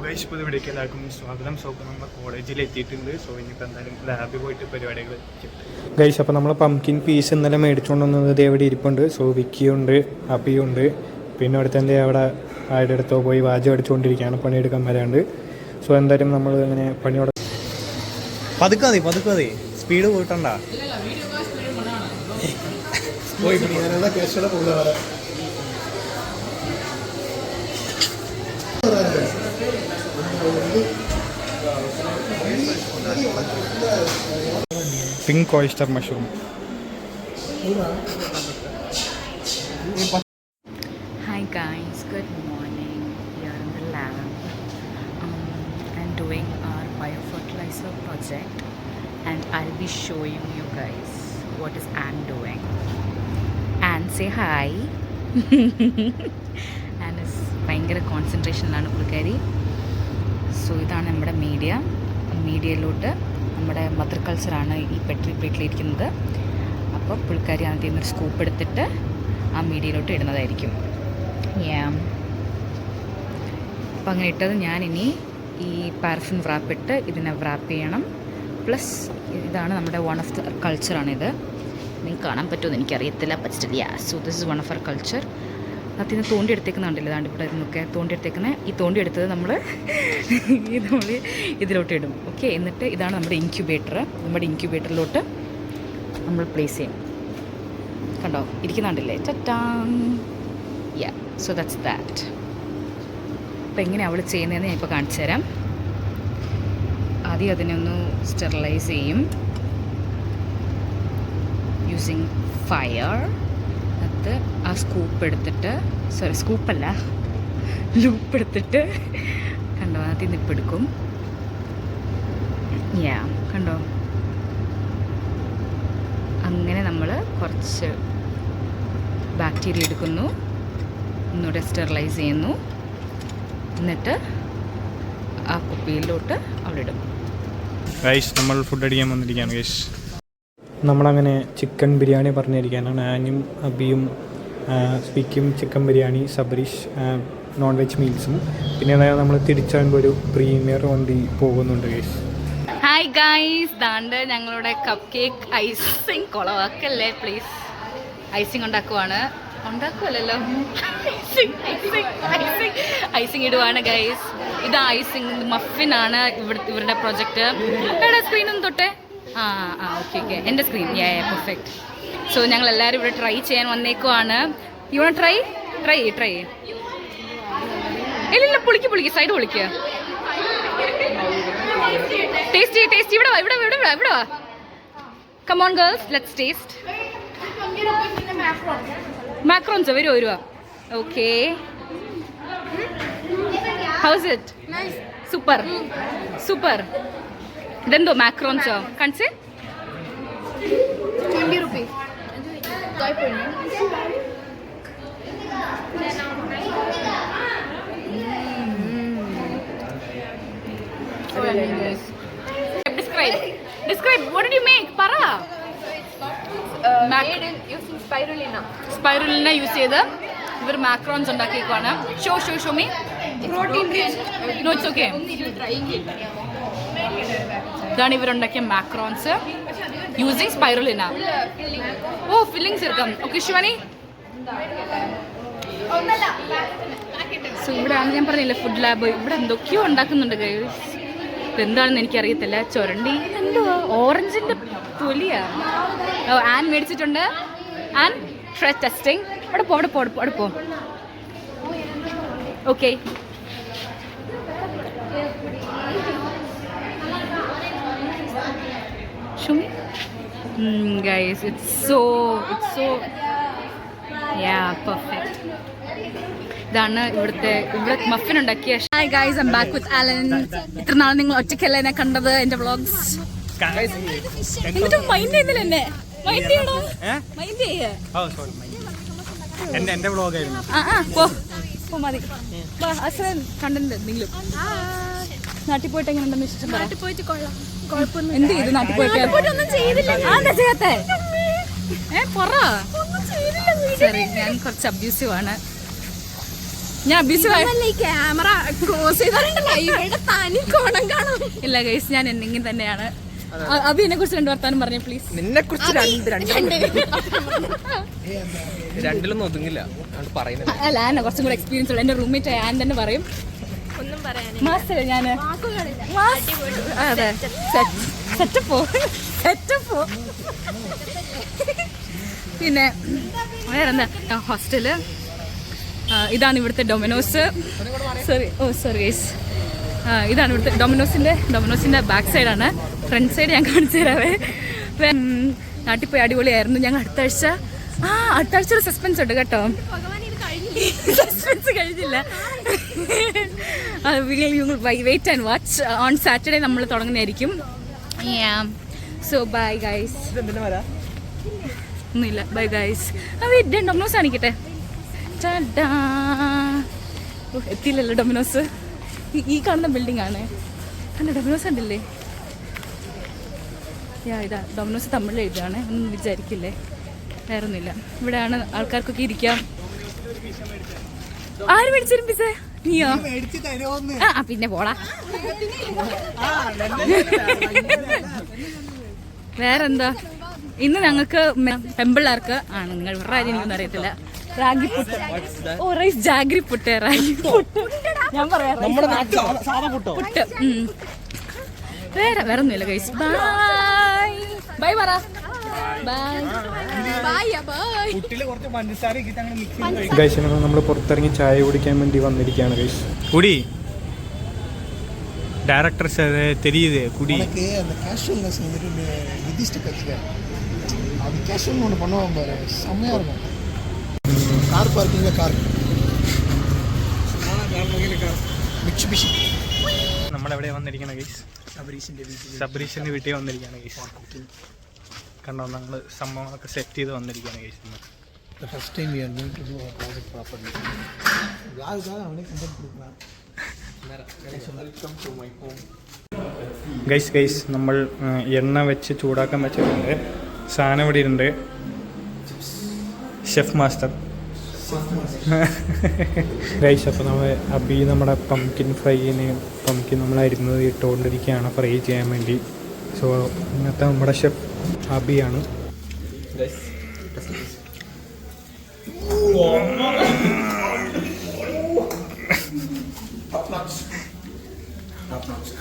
Guys ഇപ്പോൾ ഇവിടേക്ക് എല്ലാവർക്കും സ്വാഗതം. സോ ഇപ്പോൾ നമ്മൾ കോളേജിൽ എത്തിയിട്ടുണ്ട്. സോ ഇനിയിപ്പോൾ എന്തായാലും ലാബിൽ പോയിട്ട് പരിപാടികൾ ഗൈസ്. അപ്പോൾ നമ്മൾ പംകിൻ പീസ് ഇന്നലെ മേടിച്ചുകൊണ്ട് വന്നത് ഇവിടെ ഇരിപ്പുണ്ട്. സോ വിക്കിയുണ്ട്, അബിയുണ്ട്, പിന്നെ അടുത്ത് എൻ്റെ അവിടെ ആരുടെ അടുത്തോ പോയി വാജം അടിച്ചുകൊണ്ടിരിക്കുകയാണ്, പണിയെടുക്കാൻ വരാണ്ട്. സോ എന്തായാലും നമ്മൾ അങ്ങനെ പണിയോടെ പതുക്കെ മതി, speed പോയിട്ടണ്ട. Pink oyster mushroom. Hi guys, good morning. We are in the lab and doing our biofertilizer project, and I'll be showing you guys what is Anne doing. Anne, say hi. Anne is ഭയങ്കര കോൺസെൻട്രേഷനിലാണ് പുള്ളിക്കാരി. So ഇതാണ് നമ്മുടെ മീഡിയയിലോട്ട് നമ്മുടെ mother കൾച്ചറാണ് ഈ Petri പ്ലേറ്റിലിരിക്കുന്നത്. അപ്പോൾ പുള്ളിക്കാരി അതിൽ നിന്നൊരു സ്കൂപ്പ് എടുത്തിട്ട് ആ മീഡിയയിലോട്ട് ഇടുന്നതായിരിക്കും. അപ്പോൾ അങ്ങനെ ഇട്ടത് ഞാനിനി ഈ പാരഫിൻ വ്രാപ്പിട്ട് ഇതിനെ വ്രാപ്പ് ചെയ്യണം. പ്ലസ് ഇതാണ് നമ്മുടെ വൺ ഓഫ് ദ കൾച്ചറാണിത്. നിങ്ങൾക്ക് കാണാൻ പറ്റുമെന്ന് എനിക്കറിയത്തില്ല, പറ്റില്ല. So this is one of our culture. അതിൽ നിന്ന് തോണ്ടി എടുത്തേക്കുന്നുണ്ടല്ലോ, ഇതാണ്ട് ഇവിടെ നിന്നൊക്കെ തോണ്ടി എടുത്തേക്കുന്നത്. ഈ തോണ്ടി എടുത്തത് നമ്മൾ ഇതിലോട്ട് ഇടും. ഓക്കെ, എന്നിട്ട് ഇതാണ് നമ്മുടെ ഇൻക്യുബേറ്റർ. നമ്മുടെ ഇൻക്യുബേറ്ററിലോട്ട് നമ്മൾ പ്ലേസ് ചെയ്യും. കണ്ടോ ഇരിക്കുന്നുണ്ടല്ലേ, ചറ്റാം. So that's that. അപ്പോൾ എങ്ങനെയാണ് അവൾ ചെയ്യുന്നതെന്ന് ഞാൻ ഇപ്പോൾ കാണിച്ചു തരാം. ആദ്യം അതിനെ ഒന്ന് സ്റ്റെറിലൈസ് ചെയ്യും യൂസിങ് ഫയർ. അത് ആ സ്കൂപ്പ് എടുത്തിട്ട്, സ്കൂപ്പല്ല, ലൂപ്പ് എടുത്തിട്ട് കണ്ടോ അതിൽ നിപ്പെടുക്കും. കണ്ടോ, അങ്ങനെ നമ്മൾ കുറച്ച് ബാക്ടീരിയ എടുക്കുന്നു, ഒന്നുകൂടെ സ്റ്റെറിലൈസ് ചെയ്യുന്നു, എന്നിട്ട് ആ കുപ്പിയിലോട്ട് അവളിടും. ഗൈസ് നമ്മൾ ഫുഡ് അടിക്കാൻ വന്നിരിക്കുകയാണ് ഗൈസ്. നമ്മളങ്ങനെ ചിക്കൻ ബിരിയാണി പറഞ്ഞിരിക്കാനാണ്. ആനും അബിയും സ്പിക്കും chicken biryani, Sabareesh non veg മീൽസും. പിന്നെ അതായത് നമ്മൾ തിരിച്ചുമ്പോൾ ഒരു പ്രീമിയർ വണ്ടി പോകുന്നുണ്ട് ഗൈസ്. ഹായ് ഗൈസ്, ദാണ്ട് ഞങ്ങളുടെ കപ്പ് കേക്ക് ഐസിങ് കൊളവാക്കല്ലേ പ്ലീസ്. ഐസിങ് ഉണ്ടാക്കുമല്ലോ, ഐസിങ് ഇടുവാണ് ഗൈസ്. ഇത് ഐസിങ് മഫിനാണ് ഇവരുടെ പ്രൊജക്റ്റ്. എവിടെ സ്ക്രീനൊന്നും തൊട്ടേ? ഓക്കെ എൻ്റെ സ്ക്രീൻ. പെർഫെക്റ്റ്. സോ ഞങ്ങൾ എല്ലാവരും ഇവിടെ ട്രൈ ചെയ്യാൻ വന്നേക്കുവാണ്. യു വാണ്ട് ട്രൈ ഇല്ല, പൊളിക്ക് സൈഡ് പൊളിക്കുക. ടേസ്റ്റ് ഇവിടെ വാ. Come on girls, let's taste. Macarons വരുവാ. Okay, how's it? സൂപ്പർ. ഇതെന്തോ മാക്രോൺസോ കാണിച്ചേ? 20 rupees. Describe. What did you make? Para. Made using spirulina. Spirulina use ചെയ്ത് ഇവർ മാക്രോൺസ് ഉണ്ടാക്കിയേക്കുവാണ്. Show me. Protein rich. No, it's okay. ഇതാണ് ഇവരുണ്ടാക്കിയ മാക്രോൺസ് യൂസിങ് സ്പൈറുലിന. ഓ, ഫില്ലിങ്സ് എടുക്കാം. ഓക്കെ ശിവാനി. സോ ഇവിടെയാണ് ഞാൻ പറഞ്ഞില്ലേ ഫുഡ് ലാബ്. ഇവിടെ എന്തൊക്കെയോ ഉണ്ടാക്കുന്നുണ്ട് ഗൈസ്. എന്താണെന്ന് എനിക്കറിയത്തില്ല. ചുരണ്ടി എന്തുവാ, ഓറഞ്ചിൻ്റെ തൊലിയാ. ആൻ മേടിച്ചിട്ടുണ്ട്. Ann fresh testing. അവിടെ പോ. Okay, guys, it's so perfect. ഇതാണ് ഇവിടെ മഫിൻ ഉണ്ടാക്കിയ. Hi guys, I am back with Alan. ഇത്ര നാൾ നിങ്ങൾ ഒറ്റയ്ക്കല്ല എന്നെ കണ്ടത് എൻ്റെ വ്ളോഗ്സ്. എന്നിട്ട് മൈൻഡ് ചെയ്യുന്നില്ല എന്നെ. മൈൻഡ് ചെയ്യണോ? മൈൻഡ് ചെയ്യേ. എൻ്റെ വ്ളോഗായിരുന്നു. പോ മതി. കണ്ടന്റ് എന്തെങ്കിലും നാട്ടിൽ പോയിട്ട് എങ്ങനെ ഉണ്ടെന്ന് വെച്ചിട്ടുണ്ടോ? നാട്ടിൽ പോയിട്ട് കുഴപ്പമൊന്നും. എന്ത് ചെയ്തു നാട്ടിൽ പോയിട്ട്? ഒന്നും ചെയ്തില്ല. ചെയ്യാത്തെ പറ. സോറി, ഞാൻ കുറച്ച് അബ്യൂസീവ് ആണ്. ഞാൻ അബീസ് ഈ ക്യാമറ ക്ലോസ് ചെയ്തിട്ടുണ്ടല്ലോ ഇവിടെ തനി കോണം കാണാം. ഇല്ല ഗൈസ്, ഞാൻ എന്തെങ്കിലും തന്നെയാണ്. അബിനെ കുറിച്ച് 2 വർത്താനം പറഞ്ഞു പ്ലീസ്. നിന്നെ കുറിച്ച് രണ്ടിലൊന്നും ഒതുങ്ങില്ല പറയുന്നത്. അല്ല, ആന കുറച്ചും കൂടെ എക്സ്പീരിയൻസ് ഉള്ള എന്റെ റൂംമേറ്റ് ആൻ തന്നെ പറയും. ഒന്നും പറയാനില്ല. മാസ്റ്റർ ഞാന് വാക്കുകളില്ല. അതെ സെറ്റപ്പോ. പിന്നെ വേറെന്താ, ഹോസ്റ്റല് ഇതാണ് ഇവിടുത്തെ ഡൊമിനോസ്. സോറി ഗൈസ്, ഇതാണ് ഇവിടുത്തെ ഡൊമിനോസിന്റെ ബാക്ക് സൈഡാണ്. ഫ്രണ്ട് സൈഡ് ഞാൻ കാണിച്ചു തരാവേ. നാട്ടിൽ പോയി അടിപൊളിയായിരുന്നു. ഞങ്ങൾ അടുത്ത ആഴ്ച ഒരു സസ്പെൻസ് ഉണ്ട് കേട്ടോ. സസ്പെൻസ് കഴിഞ്ഞില്ല. Wait and watch. On Saturday നമ്മൾ തുടങ്ങുന്നതായിരിക്കും. So bye guys. ഒന്നുമില്ല, ബൈ ഗൈസ്. ഡൊമിനോസ് കാണിക്കട്ടെ. എത്തിയില്ലല്ലോ ഡൊമിനോസ്. ഈ കാണുന്ന ബിൽഡിംഗ് ആണ്. അല്ല, ഡൊമിനോസ് ഉണ്ടല്ലേ? ഇതാ ഡൊമിനോസ് തമിഴിൽ എഴുതുകയാണ്. ഒന്നും വിചാരിക്കില്ലേ, വേറെ ഒന്നുമില്ല. ഇവിടെയാണ് ആൾക്കാർക്കൊക്കെ ഇരിക്കാം. ആര് മേടിച്ചിരും പിസേ? നീയോ? പിന്നെ പോടാ. വേറെന്താ, ഇന്ന് ഞങ്ങൾക്ക് പെമ്പിള്ളേർക്ക് ആണ്. നിങ്ങൾ വേറെ ആരും എനിക്കൊന്നും അറിയത്തില്ല. റാഗി പുട്ട്. Rice jaggery puttu. റാഗി പുട്ട് ഞാൻ പറയാം. പുട്ട്. വേറെ ഒന്നുമില്ല ഗൈസ്. ബൈ പറ. ഗൈസ്, നമ്മൾ പുറത്തിറങ്ങി ചായ കുടിക്കാൻ വേണ്ടി വന്നിരിക്കുകയാണ് ഗൈസ്. കുടി ഡയറക്ടർ தெரியுது குடி. அந்த கேஷுவல்னஸ் வந்துட்டு நிதிஷ்ட கட்சியில் அது கேஷுவல்னு ஒன்று பண்ணுவாங்க பாரு, செம்மையாக இருக்கும். கார் பார்க்கிங்கில் கார் മിക്സുബിഷി. നമ്മളെവിടെ വന്നിരിക്കണം ഗൈസ്? സബരീഷിൻ്റെ വീട്ടിൽ വന്നിരിക്കുകയാണ് ഗൈസ്. കണ്ടോ, നമ്മൾ സംഭവങ്ങളൊക്കെ സെറ്റ് ചെയ്ത് വന്നിരിക്കുകയാണ് guys. First time we are going to do our project properly. யாருக்காக அவனே கண்டென்ட் கொடுக்கலாம். Welcome to my home. Guys നമ്മൾ എണ്ണ വെച്ച് ചൂടാക്കാൻ വെച്ചിട്ടുണ്ട്. സാധനം ഇവിടെ ഉണ്ട്. Chef master guys. അപ്പോൾ നമ്മുടെ പംകിൻ നമ്മൾ അരിഞ്ഞത് ഇട്ടുകൊണ്ടിരിക്കുകയാണ് ഫ്രൈ ചെയ്യാൻ വേണ്ടി. സോ ഇന്നത്തെ നമ്മുടെ ഷെഫ് അബിയാണ്.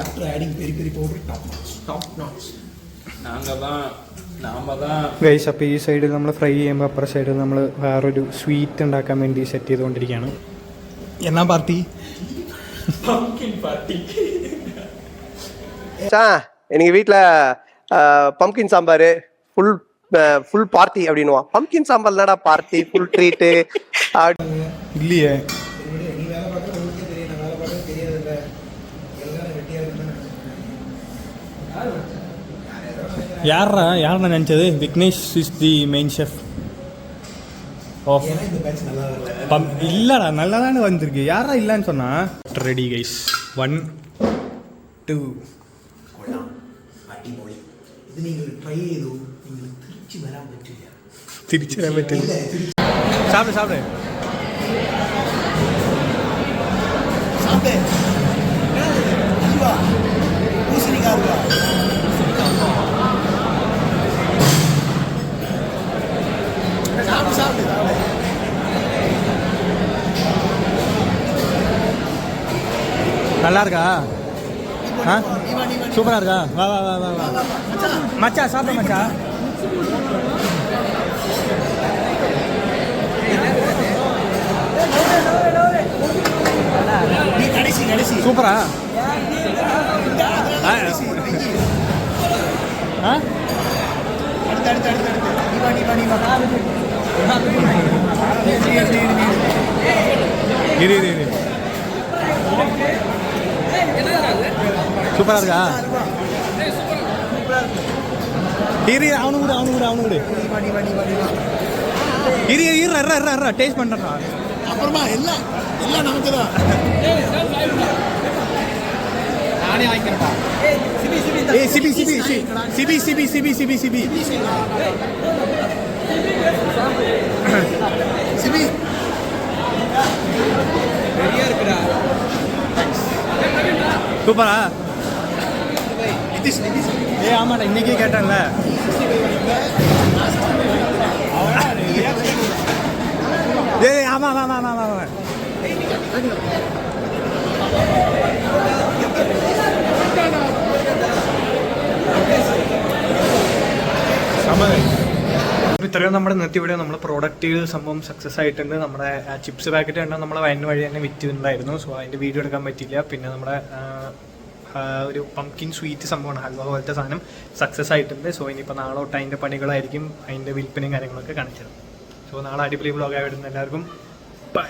After adding peri peri powder, top notch. Guys, അപ്പോൾ ഈ സൈഡിൽ നമ്മൾ ഫ്രൈ ചെയ്യുമ്പോൾ അപ്പുറ സൈഡിൽ നമ്മൾ വേറൊരു സ്വീറ്റ് ഉണ്ടാക്കാൻ വേണ്ടി സെറ്റ് ചെയ്തുകൊണ്ടിരിക്കുകയാണ്. എന്നാ പാർട്ടി? எனக்கு வீட்டில் பம்கின் சாம்பார் ஃபுல் பார்ட்டி அப்படின்னுவான். பம்கின் சாம்பார் தான்டா பார்ட்டி, ஃபுல் ட்ரீட்டு இல்லையே. நீ வேலை பார்க்க உங்களுக்கே தெரியும், நான் வேலை பார்க்க தெரியாதுல்ல. எல்லாம் வெட்டியாக இருக்குன்னு யாரா நினச்சது? Vignesh is the main chef of. இந்த பேட்ச் நல்லா வரல. இல்லைடா, நல்லா தானே வந்திருக்கு. யாரா இல்லைன்னு சொன்னா? Ready guys. 1 2. കൊള്ളാം, അടിപൊളി. ഇത് നിങ്ങൾ ട്രൈ ചെയ്തു, നിങ്ങൾ തിരിച്ചു വരാൻ പറ്റില്ല. തിരിച്ചു വരാൻ പറ്റില്ല. സാപ്പിട് സാപ്പിട് അൽവാ, പൂസണിക്കാ അൽവാ. நல்லா இருக்கா? சூப்பரா இருக்கா? வா வா வா வா வா மச்சா, சாப்பிட மச்சா. சூப்பரா? இரு சூப்பரா இருக்கா? இரு அவனு இரு டேஸ்ட் பண்றா. அப்புறமா எல்லாம் நமக்கு தான். நானே வாங்கிக்கிறேன்டா. சிபி சூப்பரா ஏ ஆமாடா இன்னைக்கே கேட்டேன்ல ஏய் ஆமா ஆமா ஆமா ஆமா ஆமா ഇത്രയും നമ്മുടെ ഇന്നത്തെ വീഡിയോ നമ്മുടെ പ്രോഡക്റ്റ് സംഭവം സക്സസ് ആയിട്ടുണ്ട്. നമ്മുടെ ചിപ്സ് പാക്കറ്റ് കണ്ടാൽ നമ്മളെ വയന് വഴി തന്നെ വിറ്റുണ്ടായിരുന്നു. സോ അതിൻ്റെ വീഡിയോ എടുക്കാൻ പറ്റിയില്ല. പിന്നെ നമ്മുടെ ഒരു പംകിൻ സ്വീറ്റ് സംഭവമാണ്, ഹൽവ പോലത്തെ സാധനം സക്സസ് ആയിട്ടുണ്ട്. സോ ഇനിയിപ്പോൾ നാളെ തൊട്ട് അതിൻ്റെ പണികളായിരിക്കും, അതിൻ്റെ വിൽപ്പനയും കാര്യങ്ങളൊക്കെ കാണിച്ചത്. സോ നാളെ അടിപൊളി വ്ളോഗായി വരുന്ന എല്ലാവർക്കും ബൈ.